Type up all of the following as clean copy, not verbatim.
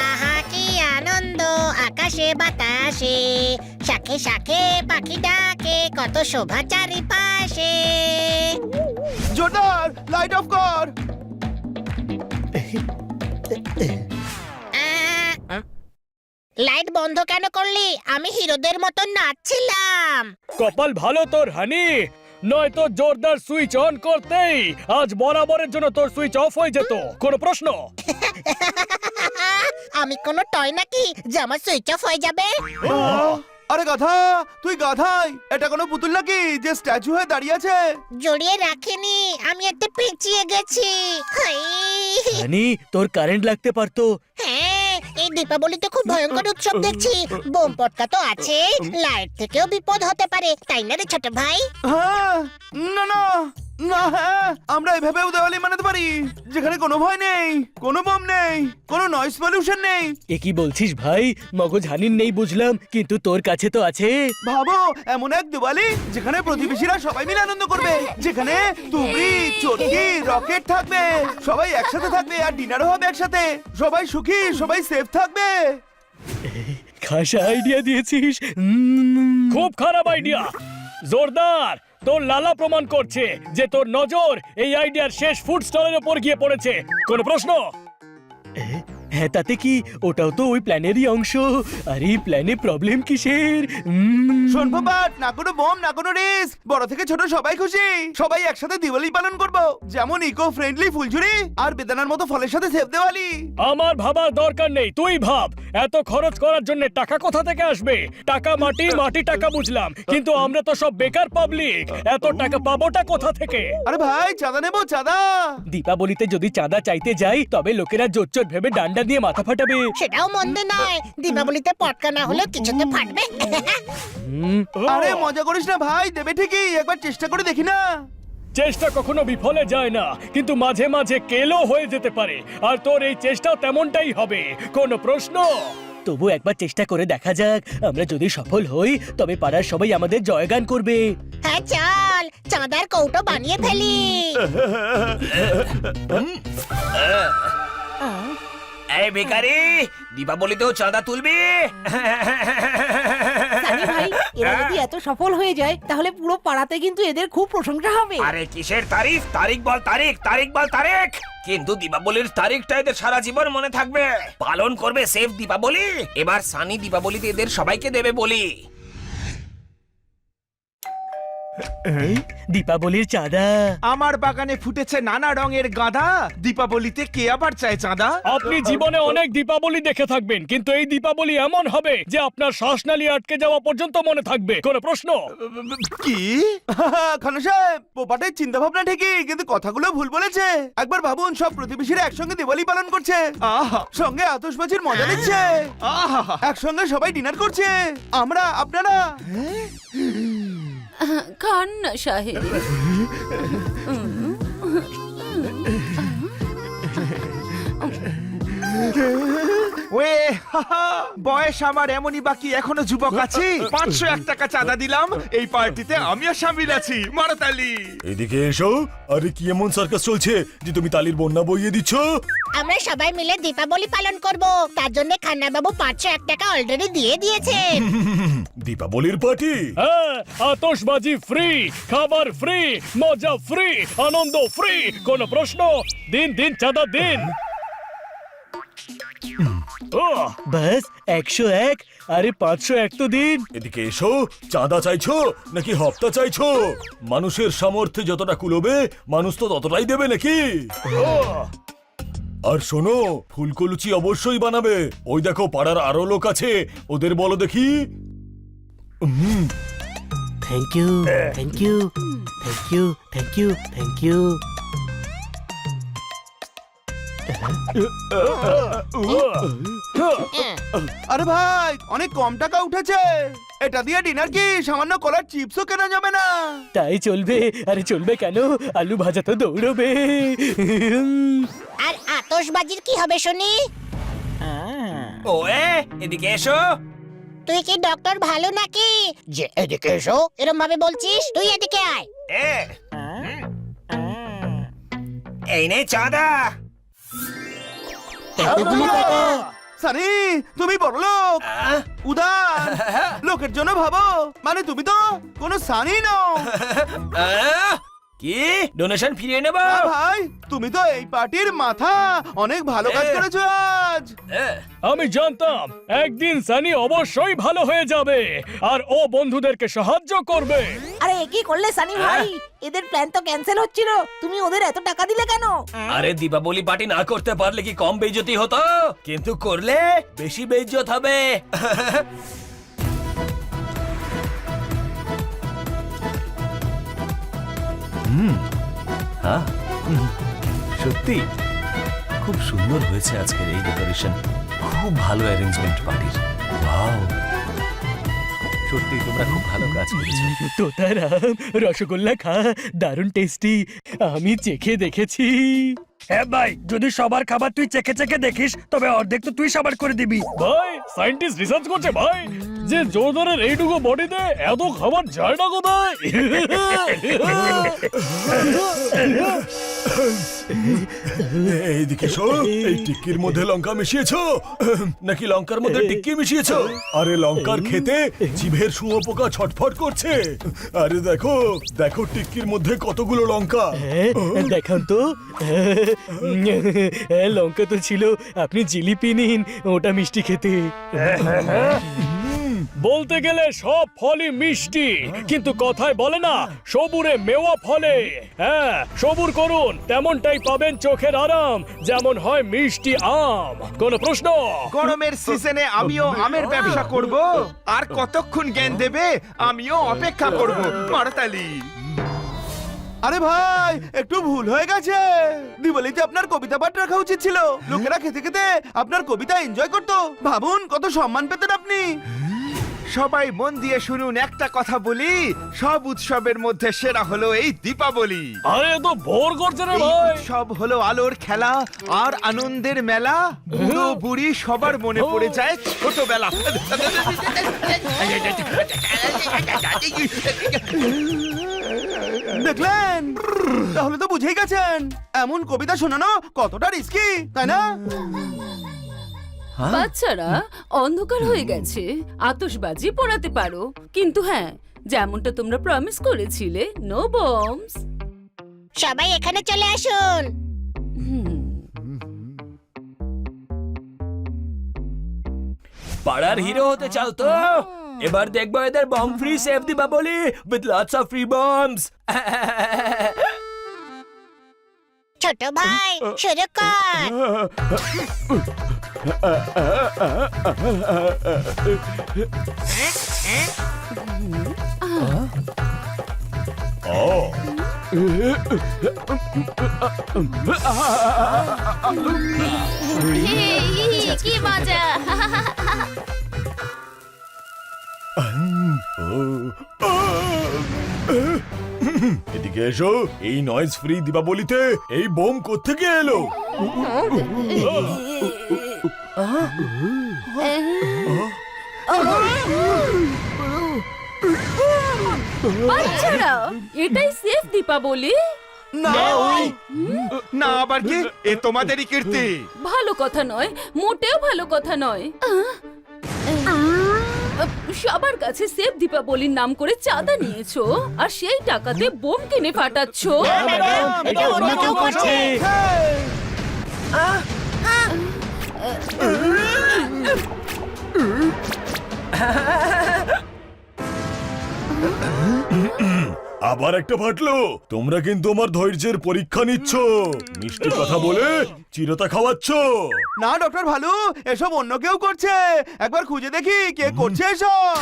আহা কি আনন্দ আকাশে বাতাসে, শাখে শাখে পাখি ডাকে, কত শোভা চারিপাশে। জোরদার লাইট অফ কর। লাইট বন্ধ কেন করলি? আমি হিরোদের মতো নাচছিলাম। কপাল ভালো তোর হানি, নয়তো জোরদার সুইচ অন করতেই আজ বরাবরের জন্য তোর সুইচ অফ হয়ে যেত। কোনো প্রশ্ন? আমি কোনো টয় নাকি যে আমার সুইচ অফ হয়ে যাবে? আরে গাধা, তুই গাধাই। এটা কোনো পুতুল নাকি যে স্ট্যাচু হয়ে দাঁড়িয়ে আছে? জড়িয়ে রাখিনি, আমি একটু পেঁচিয়ে গেছি। হাই! হানি, তোর কারেন্ট লাগতে পারতো। হ্যাঁ, এই দীপাবলিতে খুব ভয়ঙ্কর উৎসব দেখছি। বোম পটকা তো আছে, লাইট থেকেও বিপদ হতে পারে, তাই না রে ছোট ভাই? হ্যাঁ, না না না, হ্যাঁ আমরা এভাবেও দেওয়ালি মানাতে পারি, যেখানে কোনো ভয় নেই, কোনো বোম নেই, কোনো নয়েজ পলিউশন নেই। এ কি বলছিস ভাই? মগজ হানির নেই বুঝলাম, কিন্তু তোর কাছে তো আছে। ভাবো, এমন এক দিওয়ালি যেখানে প্রতিবেশীরা সবাই মিলে আনন্দ করবে, যেখানে তুবড়ি, চটকি, রকেট থাকবে, সবাই একসাথে থাকবে, আর ডিনারও হবে একসাথে। সবাই সুখী, সবাই সেফ থাকবে। খাসা আইডিয়া দিয়েছিস। খুব খারাপ আইডিয়া। জোরদার, তোর লালা প্রমাণ করছে যে তোর নজর এই আইডিয়ার শেষ ফুড স্টলের উপর গিয়ে পড়েছে। কোনো প্রশ্ন? হ্যাঁ, তাতে কি? ওটাও তো ওই প্ল্যানেরই অংশ। আরে প্ল্যানে প্রবলেম কিসের? শোন বাট, না কোনো বোম, না কোনো রিস্ক, বড় থেকে ছোট সবাই খুশি, সবাই একসাথে দিওয়ালি পালন করব, যেমন ইকো ফ্রেন্ডলি ফুলঝুরি আর বেদানার মতো ফলের সাথে সেফ দিওয়ালি। আমার ভাবার দরকার নেই, তুই ভাব। এত খরচ করার জন্য টাকা কোথা থেকে আসবে? টাকা মাটি, মাটি টাকা বুঝলাম, কিন্তু আমরা তো সব বেকার পাবলিক, এত টাকা পাবোটা কোথা থেকে? আরে ভাই, চাঁদা নেবো, চাঁদা। দীপাবলিতে যদি চাঁদা চাইতে যাই তবে লোকেরা জোচ্চোর ভেবে ডান্ডা দিয়ে মাথা ফাটাবে। সেটাও মন্দ নয়, দীপাবলিতে পটকা না হলেও কিছুতে ফাটবে। আরে মজা করিস না ভাই, দেবে ঠিকই, একবার চেষ্টা করে দেখি না। চেষ্টা কখনো বিফলে যায় না, কিন্তু মাঝে মাঝে কেলো হয়ে যেতে পারে, আর তোর এই চেষ্টাও তেমনটাই হবে। কোনো প্রশ্ন? তবু একবার চেষ্টা করে দেখা যাক। আমরা যদি সফল হই তবে পাড়ার সবাই আমাদের জয়গান করবে। হ্যাঁ চল, চাঁদার কৌটো বানিয়ে ফেলি। এই ভিখারি, দীপাবলিতেও চাঁদা তুলবি? সানি ভাই, এরা যদি এত সফল হয়ে যায় তাহলে পুরো পাড়াতে কিন্তু এদের খুব প্রশংসা হবে। আরে কিসের তারিখ? তারিখ বল তারিখ, তারিখ বল তারিখ। কিন্তু দীপাবলির তারিখটা এদের সারা জীবন মনে থাকবে। পালন করবে সেফ দীপাবলি। এবার সানি দীপাবলিতে এদের সবাইকে দেবে বলি। দীপাবলির চাঁদা। আমার বাগানে ফুটেছে নানা রঙের গাঁদা, দীপাবলিতে কে আবার চায় চাঁদা? আপনি জীবনে অনেক দীপাবলি দেখে থাকবেন, কিন্তু এই দীপাবলি এমন হবে যে আপনার শ্বাসনালী আটকে যাওয়া পর্যন্ত মনে থাকবে। কোনো প্রশ্ন? কি? খানু সাহেব, পোপাটের চিন্তা ভাবনা ঠিকই, কিন্তু কথাগুলো ভুল বলেছে। একবার ভাবুন, সব প্রতিবেশীরা একসঙ্গে দিওয়ালি পালন করছে, আহা সঙ্গে আতশবাজির মজা নিচ্ছে, আহা একসঙ্গে সবাই ডিনার করছে। আমরা, আপনারা খান না সাহেব। ওয়ে বয়স আমার এমনই, বাকি এখনো যুবক আছি। 501 টাকা চাঁদা দিলাম, এই পার্টিতে আমিও শামিল আছি। মারো তালি। এদিকে এসো। আরে কি এমন সার্কাস চলছে যে তুমি তালির বন্যা বইয়ে দিচ্ছ? আমরা সবাই মিলে দীপাবলি পালন করব, তার জন্য খান্না বাবু 501 টাকা অলরেডি দিয়ে দিয়েছেন। দীপাবলির পার্টি? হ্যাঁ, আতশবাজি ফ্রি, খাবার ফ্রি, মজা ফ্রি, আনন্দ ফ্রি। কোনো প্রশ্ন? দিন দিন চাঁদা দিন। বাস 101। আরে 501 তো দিন। এদিকে এসো। চাঁদা চাইছো নাকি হপ্তা চাইছো? মানুষের সামর্থ্যে যতটা কুলোবে মানুষ তো ততটাই দেবে নাকি? আর শোনো, ফুলকো লুচি অবশ্যই বানাবে। ওই দেখো পাড়ার আরো লোক আছে, ওদের বলো দেখি। Thank you, thank you, thank you, thank you, thank you. আরে ভাই অনেক কম টাকা উঠেছে, এটা দিয়ে ডিনার কি সামান্য কলার চিপসও কেনা যাবে না। তাই চলবে? আরে চলবে কেন, আলু ভাজা তো দৌড়বে। আর আতশবাজির কি হবে শুনি? ওয়ে এদিকে এসো। তুই কি ডক্টর ভালো নাকি যে এদিকে এসো এরম ভাবে বলছিস? তুই এদিকে আয়। এ, এই নে চাঁদা। সানি তুমি বড় লোক, আহ, উদার লোকের জন্য ভাবো, মানে তুমি তো কোনো সানি নও। আহ, কি ডোনেশন ফিরিয়ে নেব? না ভাই, তুমি তো এই পার্টির মাথা, অনেক ভালো কাজ করেছো আজ। আমি জানতাম একদিন সানি অবশ্যই ভালো হয়ে যাবে আর ও বন্ধুদেরকে সাহায্য করবে। আরে এ কি করলে সানি ভাই? এদের প্ল্যান তো ক্যান্সেল হচ্ছিল, তুমি ওদের এত টাকা দিলে কেন? আরে দীপাবলি পার্টি না করতে পারলে কি কম বেইজ্জতি হতো, কিন্তু করলে বেশি বেইজ্জত হবে। সত্যি খুব সুন্দর হয়েছে আজকের এই ডেকোরেশন, খুব ভালো অ্যারেঞ্জমেন্ট পার্টির। ওয়াও, সত্যি তোমরা খুব ভালো কাজ করেছো। তোতারাম রসগোল্লা খা, দারুণ টেস্টি, আমি চেখে দেখেছি। হ্যাঁ ভাই, যদি সবার খাবার তুই চেখে চেখে দেখিস তবে অর্ধেক তো তুই সাবার করে দিবি। ভাই সায়েন্টিস্ট রিসার্চ করছে ভাই যে জোরদারের এইটুকু বডিতে এত খাবার যায় না কোথায়। এইদিকে এসো। এই টিক্কির মধ্যে লঙ্কা মিশিয়েছো নাকি লঙ্কার মধ্যে টিক্কি মিশিয়েছো? আরে লঙ্কার খেতে জিভের শুঁয়োপোকা ছটফট করছে। আরে দেখো দেখো টিক্কির মধ্যে কতগুলো লঙ্কা। দেখান তো। লঙ্কা তো ছিল, আপনি জিলিপি নিন, ওটা মিষ্টি খেতে। বলতে গেলে সব ফলই মিষ্টি, কিন্তু কথায় বলে না সবুরে মেওয়া ফলে। হ্যাঁ, সবুর করুন, তেমনটাই পাবেন চোখের আরাম, যেমন হয় মিষ্টি আম। কোন প্রশ্ন? গরমের সিজনে আমিও আমের ব্যবসা করব, আর কতক্ষণ জ্ঞান দেবে আমিও অপেক্ষা করব। মারতালি। আরে ভাই একটু ভুল হয়ে গেছে, দিওয়ালিতে আপনার কবিতা পাঠ রাখা উচিত ছিল, লোকেরা খেতে খেতে আপনার কবিতা এনজয় করতো। ভাবুন কত সম্মান পেতেন আপনি। সবাই মন দিয়ে শুনুন, একটা কথা বলি, সব উৎসবের মধ্যে সেরা হলো এই দীপাবলি। আরে তো ভোর করছে রে এই ভাই। উৎসব হলো আলোর খেলা আর আনন্দের মেলা। বুড়ো বুড়ি সবার মনে পড়ে যায় ছোটবেলা। দেখলেন, তাহলে তো বুঝেই গেছেন এমন কবিতা শোনানো কতটা রিস্কি, তাই না? বাচ্চারা, অন্ধকার হয়ে গেছে, আতশবাজি পোড়াতে পারো, কিন্তু হ্যাঁ, যেমনটা তোমরা প্রমিস করেছিলে, নো বম্বস। সবাই এখানে চলে আসুন। পাড়ার হিরো হতে চাও তো? এবার দেখবো এদের bomb free save Deepavali with lots of free bombs. ছোট ভাই শুরু কর। কি মজা! এদিকে এসো। এই নয়েজ ফ্রি দীপাবলিতে এই বোম কোত্থেকে এলো? বাচ্চারা, এটাই সেফ দীপাবলি। না আবার কি? এ তোমাদেরই কীর্তি। ভালো কথা নয়, মোটেও ভালো কথা নয়। সবার কাছে সেফ দীপাবলির নাম করে চাঁদা নিয়েছো, আর সেই টাকাতে বোম কিনে ফাটাচ্ছো। এটা অন্য কেউ করছে। আবার একটা ফাটলো। তোমরা কিন্তু আমার ধৈর্যের পরীক্ষা নিচ্ছ, মিষ্টি কথা বলে চিরতা খাওয়াচ্ছ। না ডক্টর ভালু, এসব অন্য কেউ করছে, একবার খুঁজে দেখি কে করছে এসব।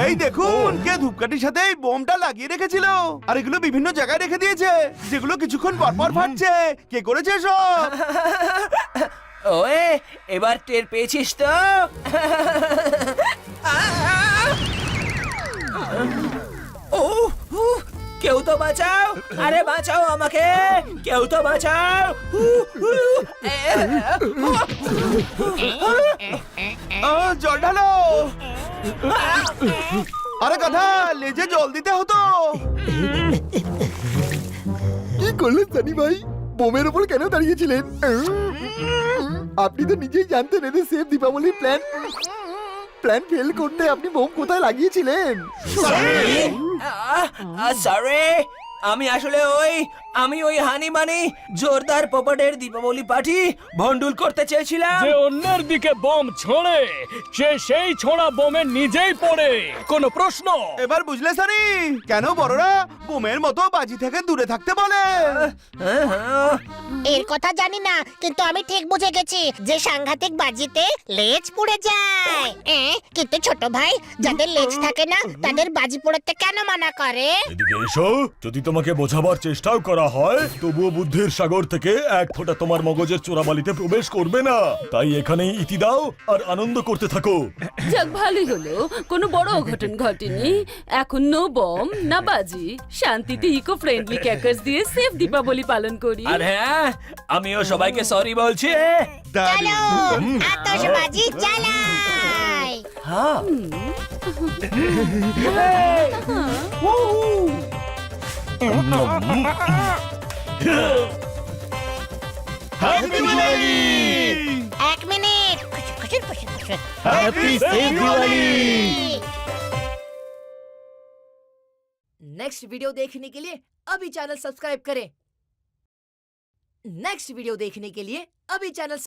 এই দেখুন কে ধূপকাঠির সাথে এই বোমটা লাগিয়ে রেখেছিল আর এগুলো বিভিন্ন জায়গায় রেখে দিয়েছে যেগুলো কিছুক্ষণ পর পর ফাটছে কে করেছে সব? ওয়ে এবার টের পেয়েছিস তো ও উহ, কেউ তো বাঁচাও আরে বাঁচাও আমাকে কেউ তো বাঁচাও জল ঢালো। আরে কথা লেজে জল দিতে হতো। কি করলেন সানি ভাই বোমের ওপর কেন দাঁড়িয়েছিলেন আপনি তো নিজেই জানতেন এদের সেফ দীপাবলির প্ল্যান ফেল করতে আপনি বোম কোথায় লাগিয়েছিলেন সরি আমি আসলে আমি ওই হানি মানি জোরদার পপটের দীপাবলি পার্টি ভন্ডুল করতে চেয়েছিলাম যে অন্যের দিকে বোম ছোড়ে সে সেই ছোড়া বোমে নিজেই পড়ে কোনো প্রশ্ন? এবার বুঝলে সানি কেন বড়রা বোমের মতো বাজি থেকে দূরে থাকতে বলে? এর কথা জানি না কিন্তু আমি ঠিক বুঝে গেছি যে সাংঘাতিক বাজিতে লেজ পুড়ে যায় কিন্তু ছোট ভাই যাদের লেজ থাকে না তাদের বাজি পোড়াতে কেন মানা করে? এদিকে এসো যদি তোমাকে বোঝাবার চেষ্টাও করা হয় তবুও বুদ্ধির সাগর থেকে এক ফোঁটা তোমার মগজের চোরাবালিতে প্রবেশ করবে না তাই এখানেই ইতি দাও আর আনন্দ করতে থাকো যাক ভালোই হলো কোনো বড় অঘটন ঘটেনি এখন নো বম না বাজি শান্তিতে ইকো ফ্রেন্ডলি ক্র্যাকারস দিয়ে সেফ দীপাবলি পালন করি আর হ্যাঁ আমিও সবাইকে সরি বলছি চলো আতশবাজি চালাই। হ্যাঁ হ্যাপি দিওয়ালি! এক মিনিট খুশুর খুশুর খুশুর happy safe Diwali! Next video देखने के लिए अभी चैनल सब्सक्राइब करें। नेक्स्ट वीडियो देखने के लिए अभी चैनल